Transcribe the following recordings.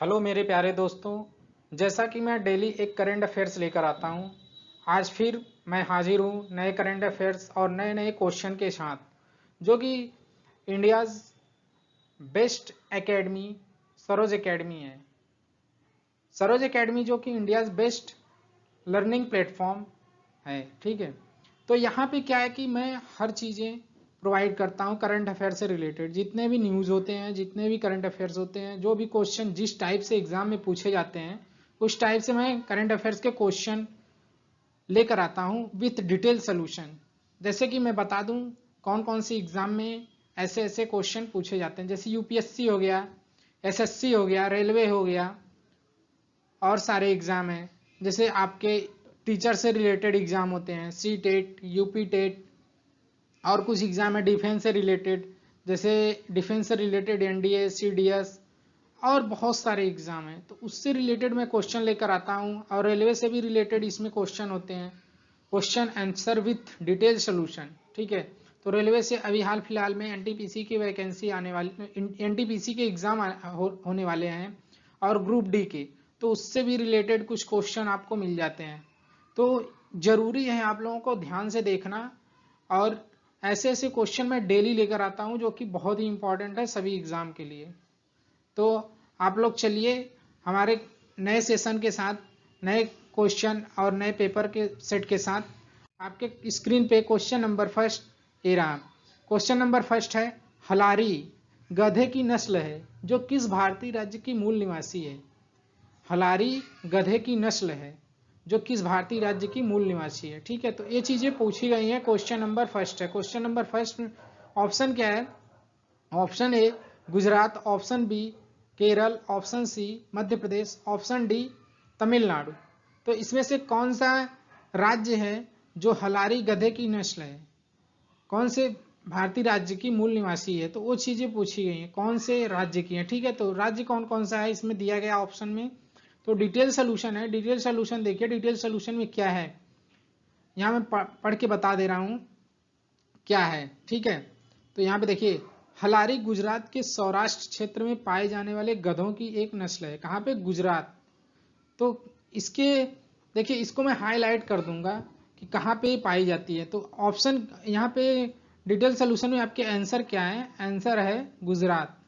Hello मेरे प्यारे दोस्तों, जैसा कि मैं डेली एक करंट अफेयर्स लेकर आता हूं, आज फिर मैं हाजिर हूं नए करंट अफेयर्स और नए नए क्वेश्चन के साथ, जो कि India's best academy Saroj academy है। सरोज एकेडमी जो कि इंडियाज़ बेस्ट लर्निंग प्लेटफॉर्म है। ठीक है, तो यहाँ पे क्या है कि मैं हर चीज़ें प्रोवाइड करता हूँ करंट अफेयर से रिलेटेड। जितने भी न्यूज़ होते हैं, जितने भी करंट अफेयर्स होते हैं, जो भी क्वेश्चन जिस टाइप से एग्जाम में पूछे जाते हैं, उस टाइप से मैं करंट अफेयर्स के क्वेश्चन लेकर आता हूँ विथ डिटेल सोल्यूशन। जैसे कि मैं बता दूँ कौन कौन सी एग्जाम में ऐसे ऐसे क्वेश्चन पूछे जाते हैं, जैसे यूपीएससी हो गया, एसएससी हो गया, रेलवे हो गया, और सारे एग्जाम हैं। जैसे आपके टीचर से रिलेटेड एग्जाम होते हैं, सी टेट, यूपी टेट, और कुछ एग्जाम है डिफेंस से रिलेटेड, जैसे डिफेंस से रिलेटेड एनडीए, सीडीएस, और बहुत सारे एग्जाम हैं। तो उससे रिलेटेड मैं क्वेश्चन लेकर आता हूँ, और रेलवे से भी रिलेटेड इसमें क्वेश्चन होते हैं, question answer with detail solution. ठीक है, तो रेलवे से अभी हाल फिलहाल में एनटीपीसी की वैकेंसी आने वाली, एनटीपीसी के एग्जाम होने वाले हैं, और ग्रुप डी के, तो उससे भी रिलेटेड कुछ क्वेश्चन आपको मिल जाते हैं। तो जरूरी है आप लोगों को ध्यान से देखना, और ऐसे ऐसे क्वेश्चन मैं डेली लेकर आता हूं जो कि बहुत ही इंपॉर्टेंट है सभी एग्जाम के लिए। तो आप लोग चलिए हमारे नए सेशन के साथ, नए क्वेश्चन और नए पेपर के सेट के साथ। आपके स्क्रीन पे क्वेश्चन नंबर फर्स्ट ये रहा। क्वेश्चन नंबर फर्स्ट है, हलारी गधे की नस्ल है जो किस भारतीय राज्य की मूल निवासी है। हलारी गधे की नस्ल है जो किस भारतीय राज्य की मूल निवासी है। ठीक है, तो ये चीजें पूछी गई हैं। क्वेश्चन नंबर फर्स्ट है। क्वेश्चन नंबर फर्स्ट में ऑप्शन क्या है? Option A Gujarat, option B Kerala, option C Madhya Pradesh, option D Tamil Nadu. तो इसमें से कौन सा राज्य है जो हलारी गधे की नस्ल है, कौन से भारतीय राज्य की मूल निवासी है? तो वो चीजें पूछी गई हैं, कौन से राज्य की है। ठीक है, तो राज्य कौन कौन सा है इसमें दिया गया ऑप्शन में। तो डिटेल सोल्यूशन है, डिटेल सोल्यूशन देखिए, डिटेल सोल्यूशन में क्या है यहाँ मैं पढ़ के बता दे रहा हूँ क्या है। ठीक है, तो यहाँ पे देखिए, हलारी गुजरात के सौराष्ट्र क्षेत्र में पाए जाने वाले गधों की एक नस्ल है। कहाँ पे? गुजरात। तो इसके देखिए, इसको मैं हाईलाइट कर दूंगा कि कहाँ पे पाई जाती है। तो ऑप्शन यहाँ पे डिटेल सोल्यूशन में आपके आंसर क्या है? आंसर है गुजरात।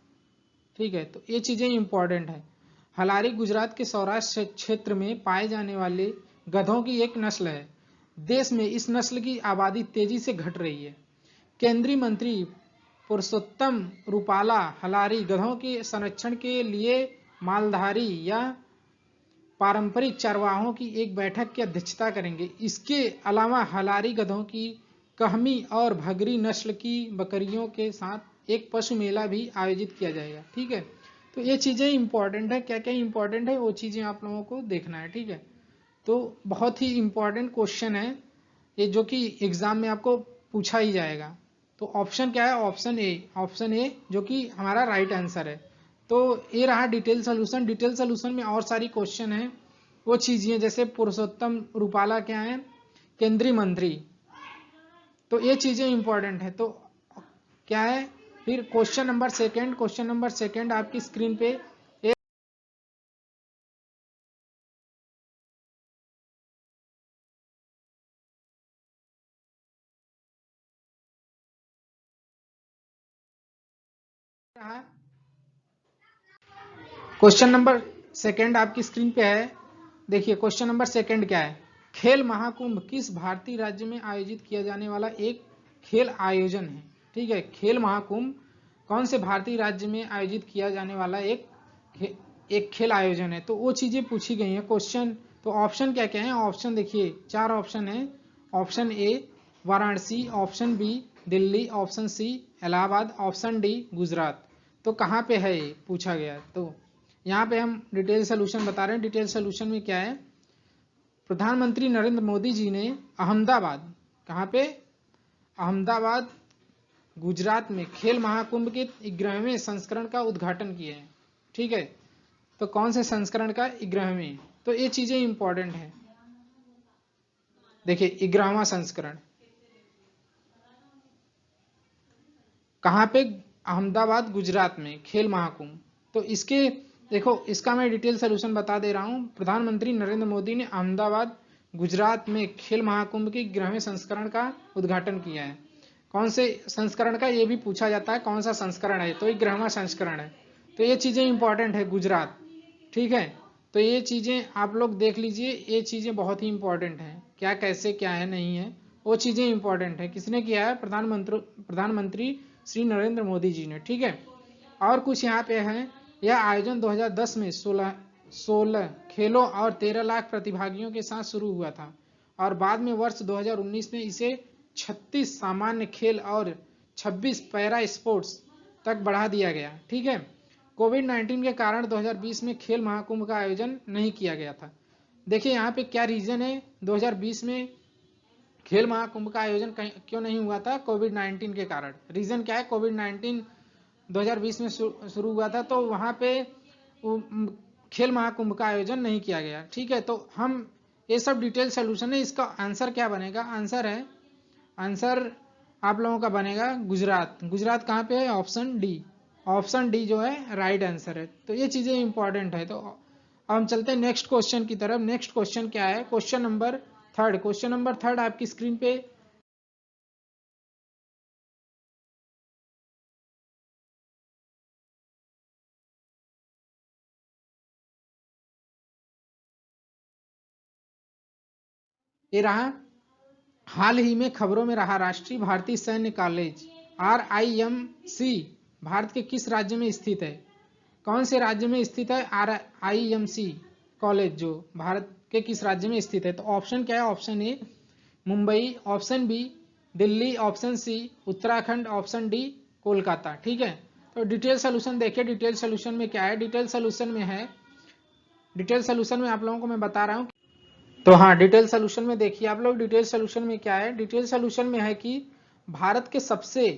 ठीक है, तो ये चीजें इंपॉर्टेंट है। हलारी गुजरात के सौराष्ट्र क्षेत्र में पाए जाने वाले गधों की एक नस्ल है। देश में इस नस्ल की आबादी तेजी से घट रही है। केंद्रीय मंत्री पुरुषोत्तम रूपाला हलारी गधों के संरक्षण के लिए मालधारी या पारंपरिक चरवाहों की एक बैठक की अध्यक्षता करेंगे। इसके अलावा हलारी गधों की कहमी और भगरी नस्ल की बकरियों के साथ एक पशु मेला भी आयोजित किया जाएगा। ठीक है, तो ये चीजें इंपॉर्टेंट है। क्या क्या इंपॉर्टेंट है वो चीजें आप लोगों को देखना है। ठीक है, तो बहुत ही इंपॉर्टेंट क्वेश्चन है ये, जो कि एग्जाम में आपको पूछा ही जाएगा। तो ऑप्शन क्या है? ऑप्शन ए, ऑप्शन ए जो कि हमारा राइट आंसर है। तो ये रहा डिटेल सोल्यूशन। डिटेल सोल्यूशन में और सारी क्वेश्चन है, वो चीजें जैसे पुरुषोत्तम रूपाला क्या है? केंद्रीय मंत्री। तो ये चीजें इंपॉर्टेंट है। तो क्या है फिर? Question number second, question number second आपकी स्क्रीन पे रहा। क्वेश्चन नंबर सेकंड आपकी स्क्रीन पे है। देखिए क्वेश्चन नंबर सेकंड क्या है? खेल महाकुंभ किस भारतीय राज्य में आयोजित किया जाने वाला एक खेल आयोजन है। ठीक है, खेल महाकुंभ कौन से भारतीय राज्य में आयोजित किया जाने वाला एक खेल आयोजन है। तो वो चीजें पूछी गई हैं क्वेश्चन। तो ऑप्शन क्या क्या है? ऑप्शन देखिए, चार ऑप्शन है। Option A Varanasi, option B Delhi, option C Allahabad, option D Gujarat. तो कहाँ पे है ये पूछा गया। तो यहाँ पे हम डिटेल सोल्यूशन बता रहे हैं। डिटेल सोल्यूशन में क्या है? प्रधानमंत्री नरेंद्र मोदी जी ने अहमदाबाद, कहाँ पे? अहमदाबाद गुजरात में खेल महाकुंभ के 11वें संस्करण का उद्घाटन किया है। ठीक है, तो कौन से संस्करण का? 11वें। तो ये चीजें इंपॉर्टेंट है। देखिए 11वां संस्करण कहाँ पे? अहमदाबाद गुजरात में खेल महाकुंभ। तो इसके देखो इसका मैं डिटेल सोल्यूशन बता दे रहा हूँ। प्रधानमंत्री नरेंद्र मोदी ने अहमदाबाद गुजरात में खेल महाकुंभ के 11वें संस्करण का उद्घाटन किया है। कौन से संस्करण का, ये भी पूछा जाता है कौन सा संस्करण है, तो ये 11वां संस्करण है। तो ये चीजें इंपॉर्टेंट है गुजरात, ठीक है। तो ये चीजें आप लोग देख लीजिए, ये चीजें बहुत ही इंपॉर्टेंट है, क्या कैसे क्या है नहीं है, वो चीजें इंपॉर्टेंट है। किसने किया है? प्रधानमंत्री श्री नरेंद्र मोदी जी ने, ठीक है। और कुछ यहाँ पे है, यह आयोजन 2010 में 16 खेलों और 13 लाख प्रतिभागियों के साथ शुरू हुआ था और बाद में वर्ष 2019 में इसे 36 सामान्य खेल और 26 पैरा स्पोर्ट्स तक बढ़ा दिया गया, ठीक है। कोविड-19 के कारण 2020 में खेल महाकुंभ का आयोजन नहीं किया गया था। देखिए यहाँ पे क्या रीजन है 2020 में खेल महाकुंभ का आयोजन क्यों नहीं हुआ था? कोविड-19 के कारण। रीजन क्या है? कोविड-19 2020 में शुरू हुआ था, तो वहां पे खेल महाकुंभ का आयोजन नहीं किया गया, ठीक है। तो हम ये सब डिटेल सोल्यूशन है। इसका आंसर क्या बनेगा? आंसर आप लोगों का बनेगा गुजरात। गुजरात कहाँ पे है? Option D. ऑप्शन डी जो है राइट आंसर है। तो ये चीजें इंपॉर्टेंट है। तो अब हम चलते हैं नेक्स्ट क्वेश्चन की तरफ। नेक्स्ट क्वेश्चन क्या है? क्वेश्चन नंबर थर्ड आपकी स्क्रीन पे ये रहा। हाल ही में खबरों में रहा राष्ट्रीय भारतीय सैन्य कॉलेज RIMC भारत के किस राज्य में स्थित है? कौन से राज्य में स्थित है RIMC कॉलेज जो भारत के किस राज्य में स्थित है? तो ऑप्शन क्या है? Option A Mumbai, option B Delhi, option C Uttarakhand, option D Kolkata, ठीक है। तो डिटेल सोल्यूशन देखिए, डिटेल सोल्यूशन में क्या है? डिटेल सोल्यूशन में आप लोगों को मैं बता रहा हूँ। तो हाँ, डिटेल सोल्यूशन में देखिए आप लोग, डिटेल सोल्यूशन में क्या है? डिटेल सोल्यूशन में है कि भारत के सबसे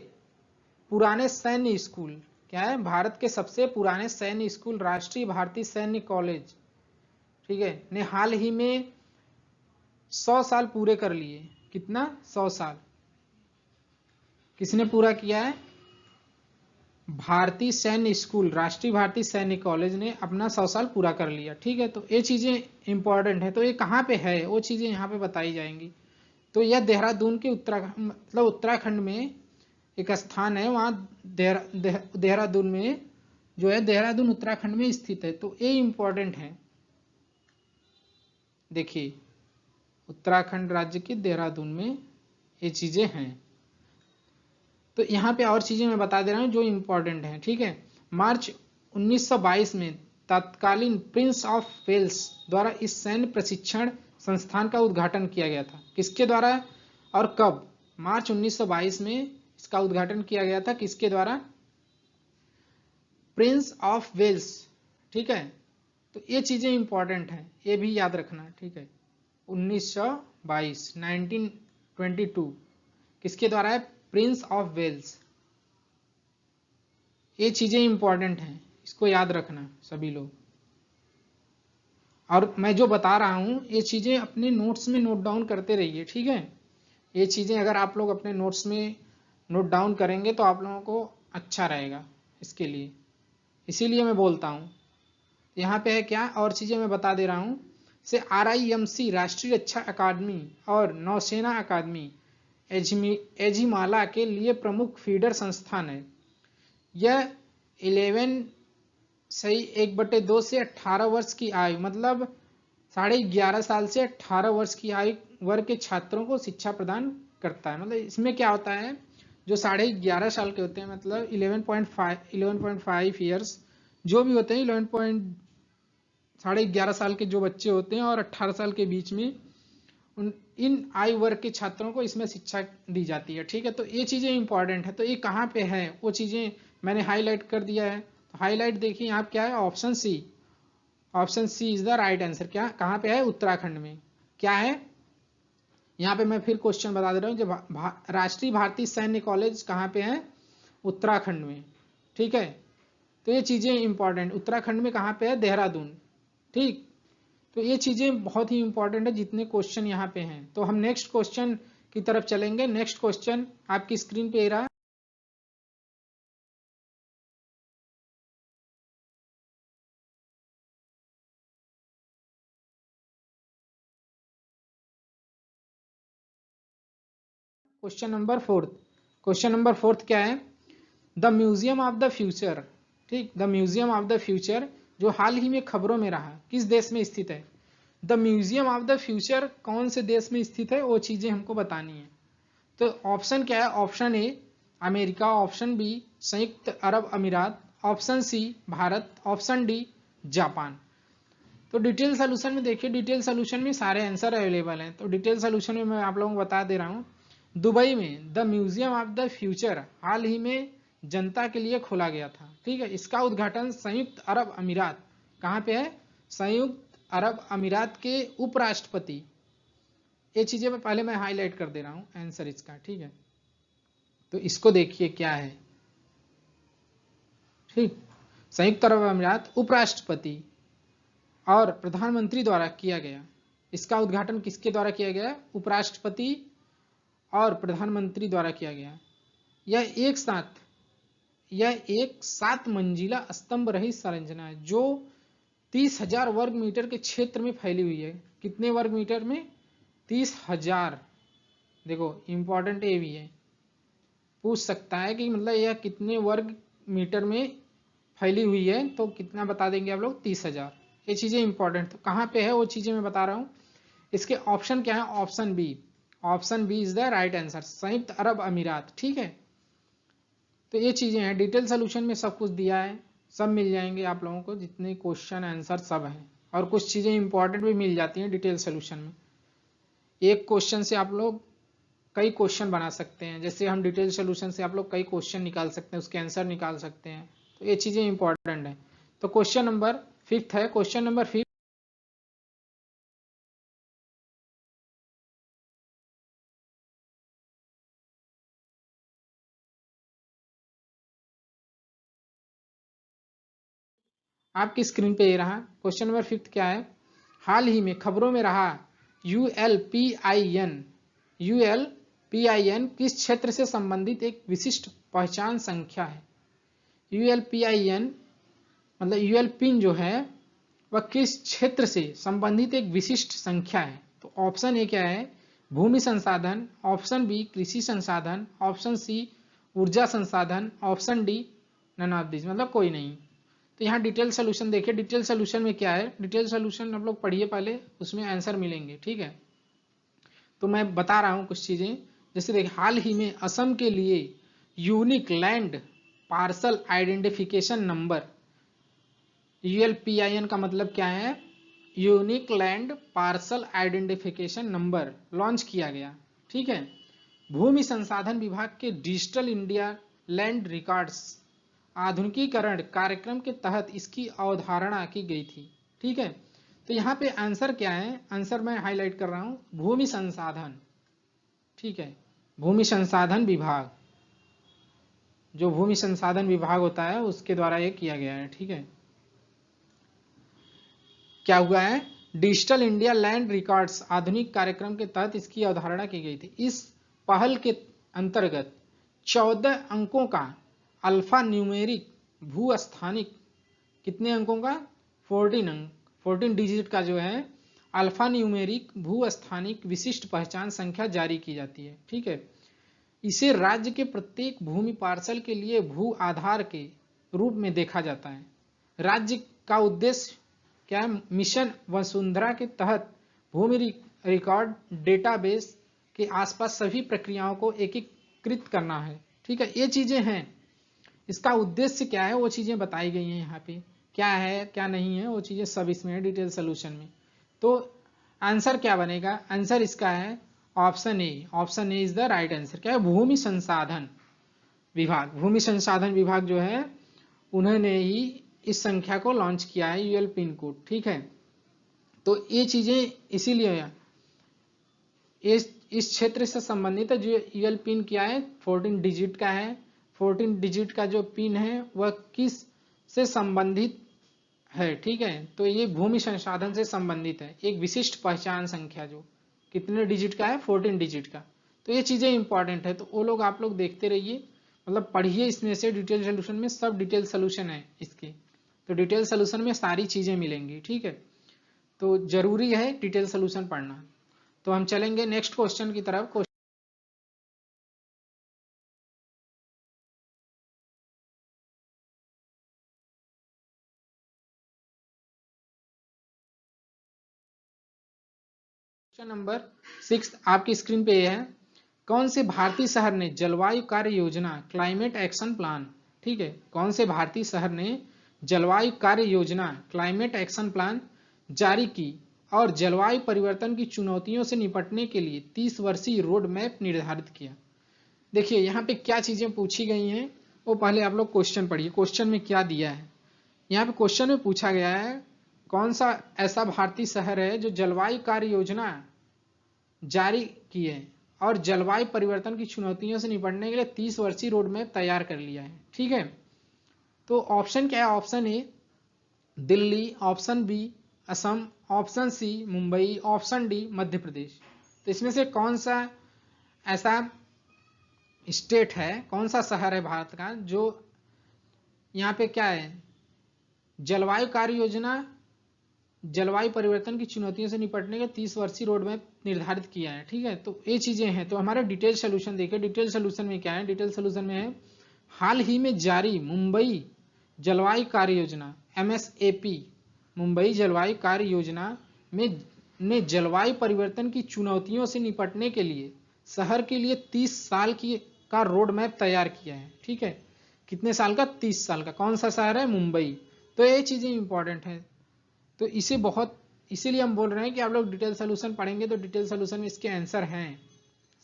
पुराने सैन्य स्कूल, क्या है? भारत के सबसे पुराने सैन्य स्कूल राष्ट्रीय भारतीय सैन्य कॉलेज, ठीक है, ने हाल ही में 100 साल पूरे कर लिए। कितना? 100 साल किसने पूरा किया है? भारतीय सैन्य स्कूल, राष्ट्रीय भारतीय सैन्य कॉलेज ने अपना 100 साल पूरा कर लिया, ठीक है। तो ये चीजें इंपॉर्टेंट है। तो ये कहाँ पे है, वो चीजें यहाँ पे बताई जाएंगी। तो यह देहरादून के उत्तराखंड में एक स्थान है, वहाँ देहरादून में जो है, देहरादून उत्तराखंड में स्थित है। तो ये इंपॉर्टेंट है। देखिए उत्तराखंड राज्य के देहरादून में ये चीजें हैं। तो यहाँ पे और चीजें मैं बता दे रहा हूँ जो इंपॉर्टेंट हैं, ठीक है। मार्च 1922 में तत्कालीन प्रिंस ऑफ वेल्स द्वारा इस सैन्य प्रशिक्षण संस्थान का उद्घाटन किया गया था। किसके द्वारा और कब? मार्च 1922 में इसका उद्घाटन किया गया था। किसके द्वारा? प्रिंस ऑफ वेल्स, ठीक है। तो ये चीजें इंपॉर्टेंट हैं, ये भी याद रखना, ठीक है। 1922 किसके द्वारा है? Prince of Wales. ये चीजें इंपॉर्टेंट हैं, इसको याद रखना सभी लोग। और मैं जो बता रहा हूं ये चीजें अपने नोट्स में नोट डाउन करते रहिए, ठीक है। ये चीजें अगर आप लोग अपने नोट्स में नोट डाउन करेंगे तो आप लोगों को अच्छा रहेगा इसके लिए, इसीलिए मैं बोलता हूं। यहाँ पे है क्या और चीजें मैं बता दे रहा हूं। से RIMC राष्ट्रीय रक्षा अकादमी और नौसेना अकादमी एजिमाला के लिए प्रमुख फीडर संस्थान है। यह 1/2 से 18 वर्ष की आयु, मतलब 11.5 साल से 18 वर्ष की आयु वर्ग के छात्रों को शिक्षा प्रदान करता है। मतलब इसमें क्या होता है, जो 11.5 साल के होते हैं, मतलब 11.5 ईयर्स जो भी होते हैं, 11.5 साल के जो बच्चे होते हैं और 18 साल के बीच में, इन आयु वर्ग के छात्रों को इसमें शिक्षा दी जाती है, ठीक है। तो ये चीजें इंपॉर्टेंट है। तो ये कहाँ पे है वो चीजें मैंने हाईलाइट कर दिया है। तो हाईलाइट देखिए यहाँ क्या है? Option C is the right answer. क्या कहाँ पे है? उत्तराखंड में। क्या है यहाँ पे? मैं फिर क्वेश्चन बता दे रहा हूँ। जब राष्ट्रीय भारतीय सैन्य कॉलेज कहाँ पे है? उत्तराखंड में, ठीक है। तो ये चीजें इंपॉर्टेंट, उत्तराखंड में कहाँ पे है? देहरादून, ठीक। तो ये चीजें बहुत ही इंपॉर्टेंट है जितने क्वेश्चन यहाँ पे हैं। तो हम नेक्स्ट क्वेश्चन की तरफ चलेंगे। नेक्स्ट क्वेश्चन आपकी स्क्रीन पे रहा। Question number fourth. Question number fourth क्या है? The museum of the future. ठीक, the museum of the future जो हाल ही में खबरों में रहा, किस देश में स्थित है? The museum of the future कौन से देश में स्थित है, वो चीजें हमको बतानी है। तो ऑप्शन क्या है? Option A America, option B संयुक्त अरब अमीरात, option C Bharat, option D Japan. तो डिटेल सोल्यूशन में देखिए, डिटेल सोल्यूशन में सारे आंसर अवेलेबल हैं। तो डिटेल सोल्यूशन में मैं आप लोगों को बता दे रहा हूँ। दुबई में the museum of the future हाल ही में जनता के लिए खोला गया था। ठीक है, इसका उद्घाटन संयुक्त अरब अमीरात, कहाँ पे है? संयुक्त अरब अमीरात के उपराष्ट्रपति, ये चीजें मैं पहले मैं हाईलाइट कर दे रहा हूँ आंसर इसका। ठीक है, तो इसको देखिए क्या है। ठीक, संयुक्त अरब अमीरात उपराष्ट्रपति और प्रधानमंत्री द्वारा किया गया। इसका उद्घाटन किसके द्वारा किया गया? उपराष्ट्रपति और प्रधानमंत्री द्वारा किया गया। यह एक 7 मंजिला स्तंभ रहित संरचना है जो 30,000 वर्ग मीटर के क्षेत्र में फैली हुई है। कितने वर्ग मीटर में? 30,000। देखो इंपॉर्टेंट ये भी है, पूछ सकता है कि मतलब यह कितने वर्ग मीटर में फैली हुई है, तो कितना बता देंगे आप लोग? 30,000। ये चीजें इंपॉर्टेंट, तो कहाँ पे है वो चीजें मैं बता रहा हूँ। इसके ऑप्शन क्या है? Option B, option B is the right answer, संयुक्त अरब अमीरात। ठीक है, तो ये चीजें हैं। डिटेल सोल्यूशन में सब कुछ दिया है, सब मिल जाएंगे आप लोगों को, जितने क्वेश्चन आंसर सब हैं, और कुछ चीजें इंपॉर्टेंट भी मिल जाती हैं डिटेल सोल्यूशन में। एक क्वेश्चन से आप लोग कई क्वेश्चन बना सकते हैं, जैसे हम डिटेल सोल्यूशन से आप लोग कई क्वेश्चन निकाल सकते हैं, उसके आंसर निकाल सकते हैं। तो ये चीजें इंपॉर्टेंट है। तो क्वेश्चन नंबर फिफ्थ है। क्वेश्चन नंबर फिफ्थ, आपकी स्क्रीन पे ये रहा। क्वेश्चन नंबर फिफ्थ क्या है? हाल ही में खबरों में रहा यूएलपीआईएन किस क्षेत्र से संबंधित एक विशिष्ट पहचान संख्या है? यूएलपीआईएन मतलब यूएल पिन जो है वह किस क्षेत्र से संबंधित एक विशिष्ट संख्या है? तो ऑप्शन ए क्या है? भूमि संसाधन, ऑप्शन बी कृषि संसाधन, ऑप्शन सी ऊर्जा संसाधन, option D none of this, मतलब कोई नहीं। तो यहाँ डिटेल सोल्यूशन देखिए। डिटेल सोल्यूशन में क्या है? डिटेल सोल्यूशन आप लोग पढ़िए पहले, उसमें आंसर मिलेंगे। ठीक है, तो मैं बता रहा हूँ कुछ चीजें। जैसे देखिए, हाल ही में असम के लिए unique land parcel identification number, ULPIN का मतलब क्या है? Unique land parcel identification number launch किया गया। ठीक है, भूमि संसाधन विभाग के डिजिटल इंडिया लैंड रिकॉर्ड्स आधुनिकीकरण कार्यक्रम के तहत इसकी अवधारणा की गई थी। ठीक है, तो यहाँ पे आंसर क्या है? आंसर मैं हाईलाइट कर रहा हूँ, भूमि संसाधन। ठीक है, भूमि संसाधन विभाग, जो भूमि संसाधन विभाग होता है उसके द्वारा ये किया गया है। ठीक है, क्या हुआ है? डिजिटल इंडिया लैंड रिकॉर्ड्स आधुनिक कार्यक्रम के तहत इसकी अवधारणा की गई थी। इस पहल के अंतर्गत 14 अंकों का अल्फा न्यूमेरिक भू स्थानिक, कितने अंकों का? 14 अंक, 14 डिजिट का जो है अल्फा न्यूमेरिक भू स्थानिक विशिष्ट पहचान संख्या जारी की जाती है। ठीक है, इसे राज्य के प्रत्येक भूमि पार्सल के लिए भू आधार के रूप में देखा जाता है। राज्य का उद्देश्य क्या है? मिशन वसुंधरा के तहत भूमि रिकॉर्ड डेटाबेस के आसपास सभी प्रक्रियाओं को एकीकृत करना है। ठीक है, ये चीजें हैं। इसका उद्देश्य क्या है वो चीजें बताई गई हैं यहाँ पे, क्या है क्या नहीं है वो चीजें सब इसमें है डिटेल सोल्यूशन में। तो आंसर क्या बनेगा? आंसर इसका है option A. Option A is the right answer. क्या है? भूमि संसाधन विभाग। भूमि संसाधन विभाग जो है उन्होंने ही इस संख्या को लॉन्च किया है, यूएल पिन कोड। ठीक है, तो ये चीजें इसीलिए इस क्षेत्र से संबंधित है। जो यूएल पिन क्या है? 14 डिजिट का है। 14 डिजिट का जो पिन है वह किस से संबंधित है? ठीक है, तो ये भूमि संसाधन से संबंधित है, एक विशिष्ट पहचान संख्या जो कितने डिजिट का है? 14 डिजिट का। तो ये चीजें इंपॉर्टेंट है, तो वो लोग आप लोग देखते रहिए, मतलब पढ़िए इसमें से। डिटेल सोल्यूशन में सब डिटेल सोल्यूशन है इसके, तो डिटेल सोल्यूशन में सारी चीजें मिलेंगी। ठीक है, तो जरूरी है डिटेल सोल्यूशन पढ़ना। तो हम चलेंगे नेक्स्ट क्वेश्चन की तरफ। क्वेश्चन नंबर 6 आपकी स्क्रीन पे ये है, कौन से भारतीय शहर ने जलवायु कार्य योजना क्लाइमेट एक्शन प्लान, ठीक है, कौन से भारतीय शहर ने जलवायु कार्य योजना क्लाइमेट एक्शन प्लान जारी की और जलवायु परिवर्तन की चुनौतियों से निपटने के लिए 30 वर्षीय रोड मैप निर्धारित किया। देखिए यहाँ पे क्या चीजें पूछी गई हैं वो पहले आप लोग क्वेश्चन पढ़िए, क्वेश्चन में क्या दिया है। यहाँ पे क्वेश्चन में पूछा गया है कौन सा ऐसा भारतीय शहर है जो जलवायु कार्य योजना जारी की है और जलवायु परिवर्तन की चुनौतियों से निपटने के लिए 30 वर्षीय रोड मैप तैयार कर लिया है, ठीक है। तो ऑप्शन क्या है, option A Delhi, option B Assam, option C Mumbai, option D Madhya Pradesh. तो इसमें से कौन सा ऐसा स्टेट है, कौन सा शहर है भारत का जो यहाँ पे क्या है जलवायु कार्य योजना जलवायु परिवर्तन की चुनौतियों से निपटने के 30 वर्षीय रोड मैप निर्धारित किया है, ठीक है। तो ये चीजें हैं। तो हमारे डिटेल सोल्यूशन देखिए, डिटेल सोल्यूशन में क्या है, डिटेल सोल्यूशन में है हाल ही में जारी मुंबई जलवायु कार्य योजना MSAP मुंबई जलवायु कार्य योजना में ने जलवायु परिवर्तन की चुनौतियों से निपटने के लिए शहर के लिए 30 साल का रोड मैप तैयार किया है, ठीक है। कितने साल का, 30 साल का। कौन सा शहर है, मुंबई। तो ये चीजें इंपॉर्टेंट है, तो इसे बहुत इसीलिए हम बोल रहे हैं कि आप लोग डिटेल सोल्यूशन पढ़ेंगे तो डिटेल सोल्यूशन में इसके आंसर हैं,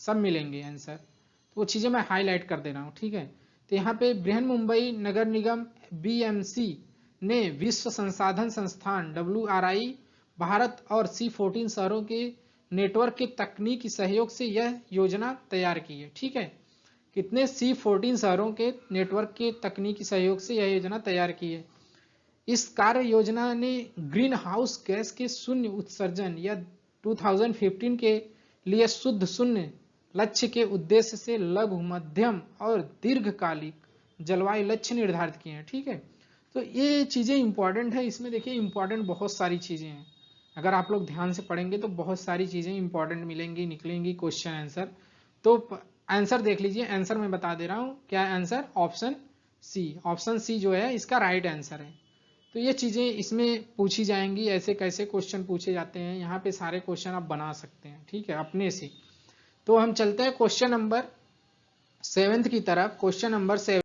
सब मिलेंगे आंसर। तो वो चीजें मैं हाईलाइट कर दे रहा हूँ, ठीक है। तो यहाँ पे बृहन मुंबई नगर निगम BMC ने विश्व संसाधन संस्थान WRI भारत और C14 शहरों के नेटवर्क के तकनीकी सहयोग से यह योजना तैयार की है, ठीक है। कितने, C14 शहरों के नेटवर्क के तकनीकी सहयोग से यह योजना तैयार की है। इस कार्य योजना ने ग्रीन हाउस गैस के शून्य उत्सर्जन या 2015 के लिए शुद्ध शून्य लक्ष्य के उद्देश्य से लघु मध्यम और दीर्घकालिक जलवायु लक्ष्य निर्धारित किए हैं, ठीक है। तो ये चीजें इंपॉर्टेंट है, इसमें देखिए इंपॉर्टेंट बहुत सारी चीजें हैं। अगर आप लोग ध्यान से पढ़ेंगे तो बहुत सारी चीजें इंपॉर्टेंट मिलेंगी, निकलेंगी क्वेश्चन आंसर। तो आंसर देख लीजिए, आंसर मैं बता दे रहा हूँ क्या आंसर, ऑप्शन सी जो है इसका राइट आंसर है। तो ये चीजें इसमें पूछी जाएंगी, ऐसे कैसे क्वेश्चन पूछे जाते हैं, यहाँ पे सारे क्वेश्चन आप बना सकते हैं, ठीक है, अपने से। तो हम चलते हैं क्वेश्चन नंबर 7 की तरफ। क्वेश्चन नंबर 7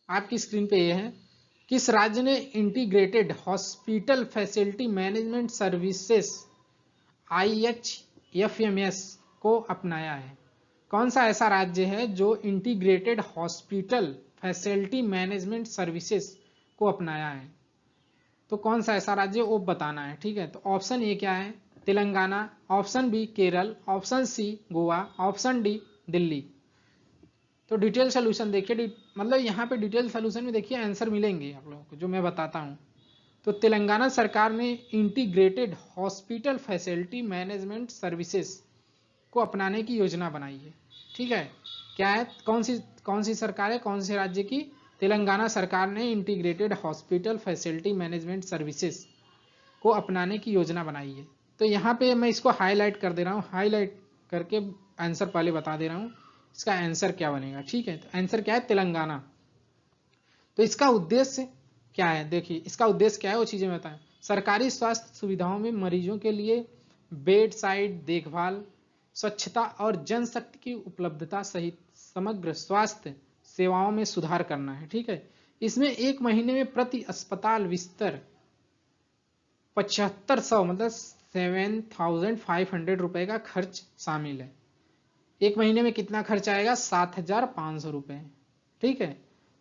आपकी स्क्रीन पे ये है, किस राज्य ने integrated hospital facility management services IHFMS को अपनाया है। कौन सा ऐसा राज्य है जो integrated hospital facility management services को अपनाया है। तो कौन सा ऐसा राज्य वो बताना है, ठीक है। तो ऑप्शन ए क्या है, Telangana, option B Kerala, option C Goa, option D Delhi. तो डिटेल सोल्यूशन देखिए, मतलब यहाँ पे डिटेल सोल्यूशन में देखिए आंसर मिलेंगे आप लोगों को जो मैं बताता हूँ। तो तेलंगाना सरकार ने integrated hospital facility management services को अपनाने की योजना बनाई है, ठीक है। क्या है, कौन सी सरकार है, कौन से राज्य की, तेलंगाना सरकार ने integrated hospital facility management services को अपनाने की योजना बनाई है। तो यहाँ पे मैं इसको हाईलाइट कर दे रहा हूँ, हाईलाइट करके आंसर पहले बता दे रहा हूँ इसका आंसर क्या बनेगा, ठीक है। तो आंसर क्या है, तेलंगाना। तो इसका उद्देश्य क्या है, देखिए इसका उद्देश्य क्या है वो चीजें बताएं। सरकारी स्वास्थ्य सुविधाओं में मरीजों के लिए बेड साइड देखभाल, स्वच्छता और जनशक्ति की उपलब्धता सहित समग्र स्वास्थ्य सेवाओं में सुधार करना है, ठीक है। इसमें एक महीने में प्रति अस्पताल बिस्तर 7500 मतलब 7500 रुपए का खर्च शामिल है। एक महीने में कितना खर्च आएगा, 7500 रुपए, ठीक है।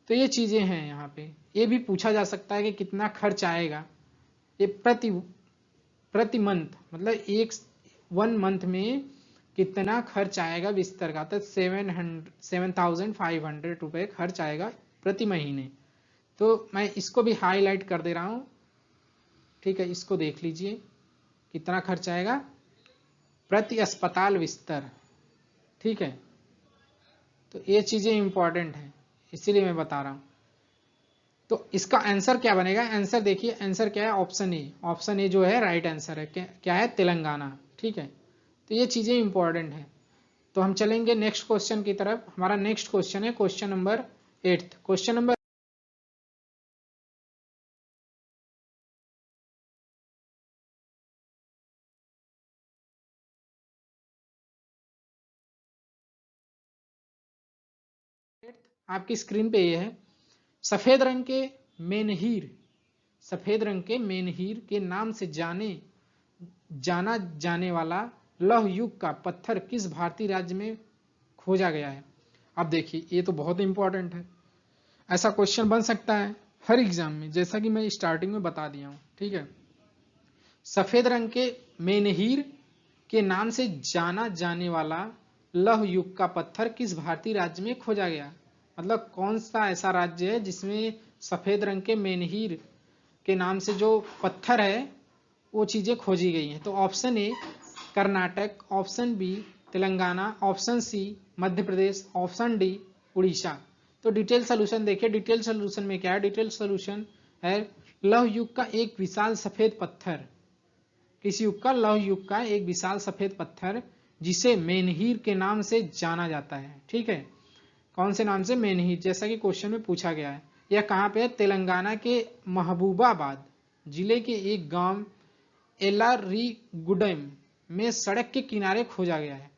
तो ये चीजें हैं यहाँ पे, ये भी पूछा जा सकता है कि कितना खर्च आएगा ये प्रति मंथ, मतलब 1 मंथ में कितना खर्च आएगा बिस्तर का। तो 7500 रुपए खर्च आएगा प्रति महीने। तो मैं इसको भी हाईलाइट कर दे रहा हूँ, ठीक है। इसको देख लीजिए कितना खर्च आएगा प्रति अस्पताल बिस्तर, ठीक है। तो ये चीजें इंपॉर्टेंट है इसीलिए मैं बता रहा हूं। तो इसका आंसर क्या बनेगा, आंसर देखिए, आंसर क्या है, ऑप्शन ए। ऑप्शन ए जो है राइट आंसर है, क्या है, तेलंगाना, ठीक है। तो ये चीजें इंपॉर्टेंट है। तो हम चलेंगे नेक्स्ट क्वेश्चन की तरफ। हमारा नेक्स्ट क्वेश्चन है क्वेश्चन नंबर 8। क्वेश्चन नंबर आपकी स्क्रीन पे ये है। सफेद रंग के मेनहीर, सफेद रंग के मेनहीर के नाम से जाना जाने वाला लौह युग का पत्थर किस भारतीय राज्य में खोजा गया है? अब देखिए ये तो बहुत इंपॉर्टेंट है, ऐसा क्वेश्चन बन सकता है हर एग्जाम में, जैसा कि मैं स्टार्टिंग में बता दिया हूं। ठीक है, सफेद रंग के मेनहीर के नाम से जाना जाने वाला लौह युग का पत्थर किस भारतीय राज्य में खोजा गया? मतलब कौन सा ऐसा राज्य है जिसमें सफेद रंग के मेनहीर के नाम से जो पत्थर है वो चीजें खोजी गई हैं? तो option A Karnataka, option B Telangana, option C Madhya Pradesh, option D Orissa. तो डिटेल सोल्यूशन देखिए, डिटेल सोल्यूशन में क्या है? डिटेल सोल्यूशन है लौह युग का एक विशाल सफेद पत्थर, किस युग का? लौह युग का एक विशाल सफेद पत्थर जिसे मेनहीर के नाम से जाना जाता है। ठीक है, कौन से नाम से? मेनहीर, जैसा कि क्वेश्चन में पूछा गया है। यह कहाँ पे है? तेलंगाना के महबूबाबाद जिले के एक गांव एलारीगुडेम में सड़क के किनारे खोजा गया है।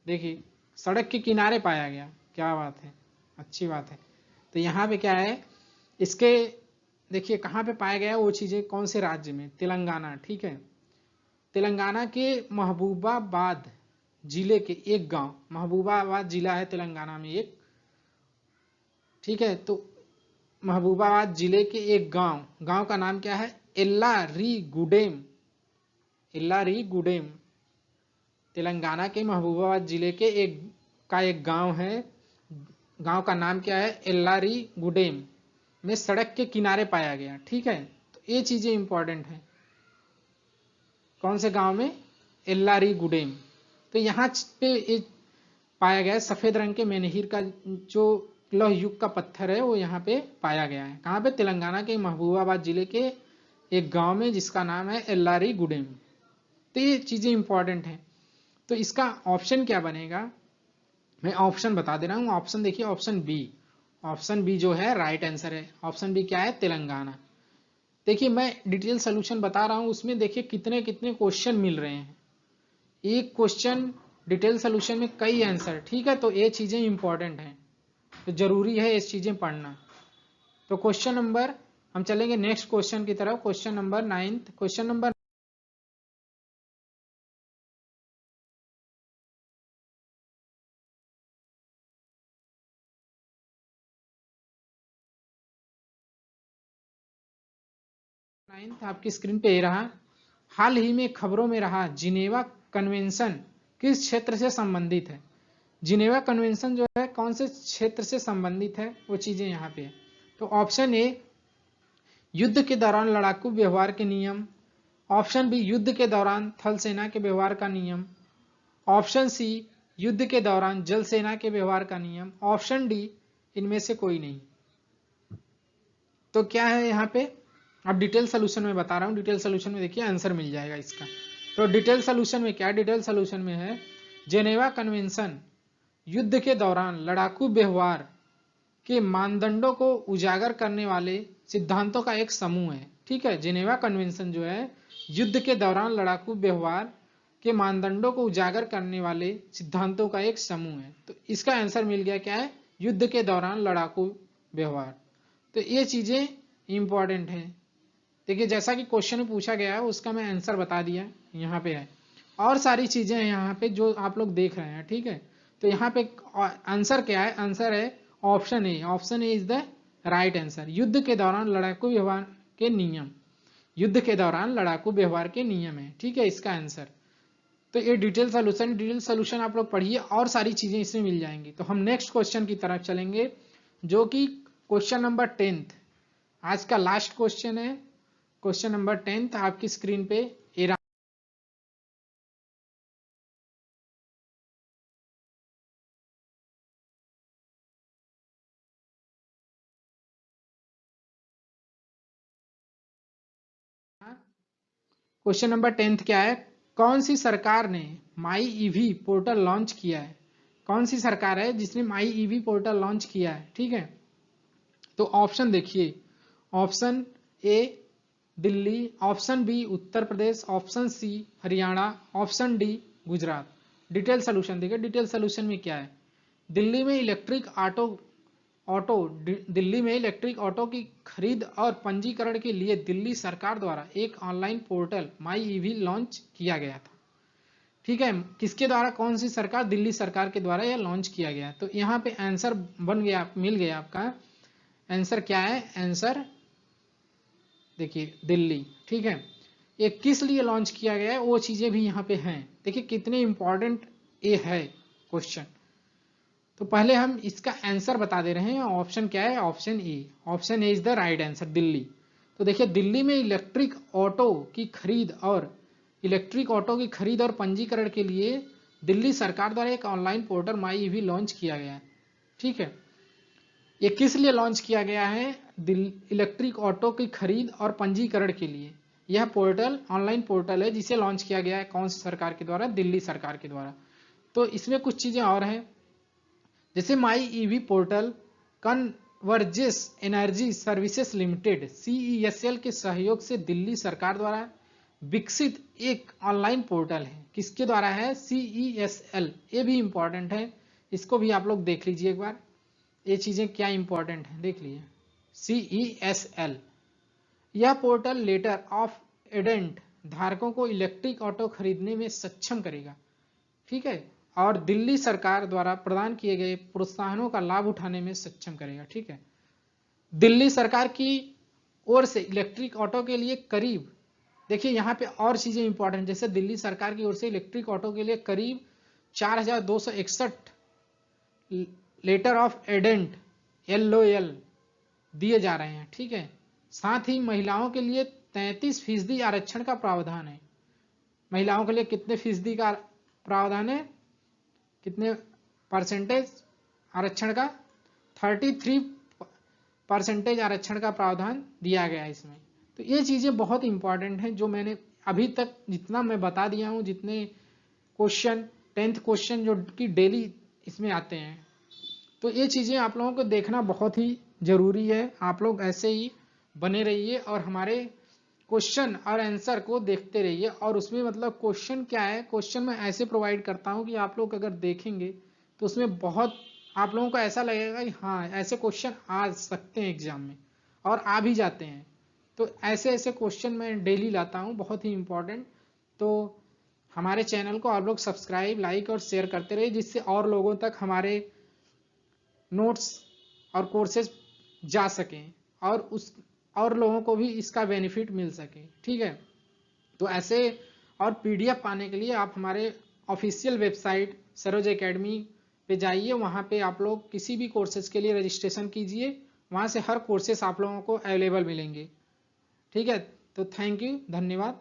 देखिए सड़क के किनारे पाया गया, क्या बात है, अच्छी बात है। तो यहाँ पे क्या है इसके, देखिए कहाँ पे पाया गया वो चीजें, कौन से राज्य में? तेलंगाना। ठीक है, तेलंगाना के महबूबाबाद जिले के एक गांव, महबूबाबाद जिला है तेलंगाना में एक। ठीक है, तो महबूबाबाद जिले के एक गांव, गांव का नाम क्या है? एल्लारीगुडेम, एल्लारीगुडेम। तेलंगाना के महबूबाबाद जिले के एक गांव है, गांव का नाम क्या है? एल्लारीगुडेम में सड़क के किनारे पाया गया। ठीक है, तो ये चीजें इंपॉर्टेंट है। कौन से गांव में? एल्लारीगुडेम। तो यहाँ पे पाया गया है सफेद रंग के मेनहीर का जो लौह युग का पत्थर है वो यहाँ पे पाया गया है। कहाँ पे? तेलंगाना के महबूबाबाद जिले के एक गांव में जिसका नाम है एल्लारीगुडेम। तो ये चीजें इंपॉर्टेंट है। तो इसका ऑप्शन क्या बनेगा? मैं ऑप्शन बता दे रहा हूँ। ऑप्शन देखिए, ऑप्शन बी, ऑप्शन बी जो है राइट आंसर है। ऑप्शन बी क्या है? तेलंगाना। देखिए मैं डिटेल सोल्यूशन बता रहा हूँ, उसमें देखिए कितने कितने क्वेश्चन मिल रहे हैं। एक क्वेश्चन डिटेल सोल्यूशन में कई आंसर। ठीक है, तो ये चीजें इंपॉर्टेंट हैं, तो जरूरी है ये चीजें पढ़ना। तो क्वेश्चन नंबर, हम चलेंगे नेक्स्ट क्वेश्चन की तरफ। Question number 9, question number ninth आपकी स्क्रीन पे ये रहा। हाल ही में खबरों में रहा जिनेवा कन्वेंशन किस क्षेत्र से संबंधित है? जिनेवा कन्वेंशन जो है कौन से क्षेत्र से संबंधित है, वो चीजें यहाँ पे है। तो ऑप्शन ए युद्ध के दौरान लड़ाकू व्यवहार के नियम, ऑप्शन बी युद्ध के दौरान थल सेना के व्यवहार का नियम, ऑप्शन सी युद्ध के दौरान जल सेना के व्यवहार का नियम, ऑप्शन डी इनमें से कोई नहीं। तो क्या है यहाँ पे? अब डिटेल सोल्यूशन में बता रहा हूँ, डिटेल सोल्यूशन में देखिए आंसर मिल जाएगा इसका। तो डिटेल सोल्यूशन में क्या? डिटेल सोल्यूशन में है जेनेवा कन्वेंशन युद्ध के दौरान लड़ाकू व्यवहार के मानदंडों को उजागर करने वाले सिद्धांतों का एक समूह है। ठीक है, जेनेवा कन्वेंशन जो है युद्ध के दौरान लड़ाकू व्यवहार के मानदंडों को उजागर करने वाले सिद्धांतों का एक समूह है। तो इसका आंसर मिल गया, क्या है? युद्ध के दौरान लड़ाकू व्यवहार। तो ये चीजें इंपॉर्टेंट है। देखिए जैसा कि क्वेश्चन में पूछा गया है उसका मैं आंसर बता दिया, यहाँ पे है। और सारी चीजें हैं यहाँ पे जो आप लोग देख रहे हैं। ठीक है, तो यहाँ पे आंसर क्या है? आंसर है option A. Option A is the right answer. युद्ध के दौरान लड़ाकू व्यवहार के नियम, युद्ध के दौरान लड़ाकू व्यवहार के नियम है। ठीक है, इसका आंसर। तो ये डिटेल सोल्यूशन आप लोग पढ़िए और सारी चीजें इसमें मिल जाएंगी। तो हम नेक्स्ट क्वेश्चन की तरफ चलेंगे जो कि क्वेश्चन नंबर 10th, आज का लास्ट क्वेश्चन है। क्वेश्चन नंबर 10th आपकी स्क्रीन पे ए रहा। क्वेश्चन नंबर 10th क्या है? कौन सी सरकार ने माई ईवी पोर्टल लॉन्च किया है? कौन सी सरकार है जिसने माई ईवी पोर्टल लॉन्च किया है? ठीक है, तो ऑप्शन देखिए, option A Delhi, option B Uttar Pradesh, option C Haryana, option D Gujarat. Detail solution देखिए, डिटेल सोल्यूशन में क्या है। दिल्ली में इलेक्ट्रिक दिल्ली में इलेक्ट्रिक ऑटो की खरीद और पंजीकरण के लिए दिल्ली सरकार द्वारा एक online portal my EV launch किया गया था। ठीक है, किसके द्वारा, कौन सी सरकार? दिल्ली सरकार के द्वारा यह लॉन्च किया गया। तो यहाँ पे आंसर बन गया, मिल गया आपका आंसर। क्या है आंसर? देखिए दिल्ली। ठीक है, ये किस लिए लॉन्च किया गया है वो चीजें भी यहाँ पे हैं। देखिए कितने इंपॉर्टेंट ये है क्वेश्चन। तो पहले हम इसका आंसर बता दे रहे हैं। ऑप्शन क्या है? Option A. Option A is the right answer, Delhi. तो देखिए दिल्ली में इलेक्ट्रिक ऑटो की खरीद और पंजीकरण के लिए दिल्ली सरकार द्वारा एक online portal my EV launch किया गया है। ठीक है, ये किस लिए लॉन्च किया गया है? इलेक्ट्रिक ऑटो की खरीद और पंजीकरण के लिए यह पोर्टल ऑनलाइन पोर्टल है जिसे लॉन्च किया गया है। कौन सी सरकार के द्वारा? दिल्ली सरकार के द्वारा। तो इसमें कुछ चीजें और हैं, जैसे my EV portal convergence energy services limited CESL के सहयोग से दिल्ली सरकार द्वारा विकसित एक ऑनलाइन पोर्टल है। किसके द्वारा है? CESL। ये भी इंपॉर्टेंट है, इसको भी आप लोग देख लीजिए एक बार, ये चीजें क्या इंपॉर्टेंट है देख लीजिए। CESL यह पोर्टल लेटर ऑफ एडेंट धारकों को इलेक्ट्रिक ऑटो खरीदने में सक्षम करेगा। ठीक है, और दिल्ली सरकार द्वारा प्रदान किए गए प्रोत्साहनों का लाभ उठाने में सक्षम करेगा। ठीक है, दिल्ली सरकार की ओर से इलेक्ट्रिक ऑटो के लिए करीब, देखिए यहाँ पे और चीजें इंपॉर्टेंट, जैसे दिल्ली सरकार की ओर से इलेक्ट्रिक ऑटो के लिए करीब 4261 लेटर ऑफ एडेंट LOL दिए जा रहे हैं। ठीक है, साथ ही महिलाओं के लिए 33% आरक्षण का प्रावधान है। महिलाओं के लिए कितने फीसदी का प्रावधान है? कितने परसेंटेज आरक्षण का? 33% आरक्षण का प्रावधान दिया गया है इसमें। तो ये चीजें बहुत इंपॉर्टेंट हैं जो मैंने अभी तक जितना मैं बता दिया हूँ, जितने क्वेश्चन 10th क्वेश्चन जो कि डेली इसमें आते हैं, तो ये चीजें आप लोगों को देखना बहुत ही जरूरी है। आप लोग ऐसे ही बने रहिए और हमारे क्वेश्चन और आंसर को देखते रहिए। और उसमें मतलब क्वेश्चन क्या है, क्वेश्चन मैं ऐसे प्रोवाइड करता हूं कि आप लोग अगर देखेंगे तो उसमें बहुत आप लोगों को ऐसा लगेगा कि हाँ ऐसे क्वेश्चन आ सकते हैं एग्जाम में, और आ भी जाते हैं। तो ऐसे ऐसे क्वेश्चन मैं डेली लाता हूं, बहुत ही इंपॉर्टेंट। तो हमारे चैनल को आप लोग सब्सक्राइब, लाइक और शेयर करते रहिए, जिससे और लोगों तक हमारे नोट्स और कोर्सेज जा सकें और लोगों को भी इसका बेनिफिट मिल सके। ठीक है, तो ऐसे और PDF पाने के लिए आप हमारे ऑफिशियल वेबसाइट सरोज एकेडमी पे जाइए, वहाँ पे आप लोग किसी भी कोर्सेज के लिए रजिस्ट्रेशन कीजिए, वहाँ से हर कोर्सेज आप लोगों को अवेलेबल मिलेंगे। ठीक है, तो थैंक यू, धन्यवाद।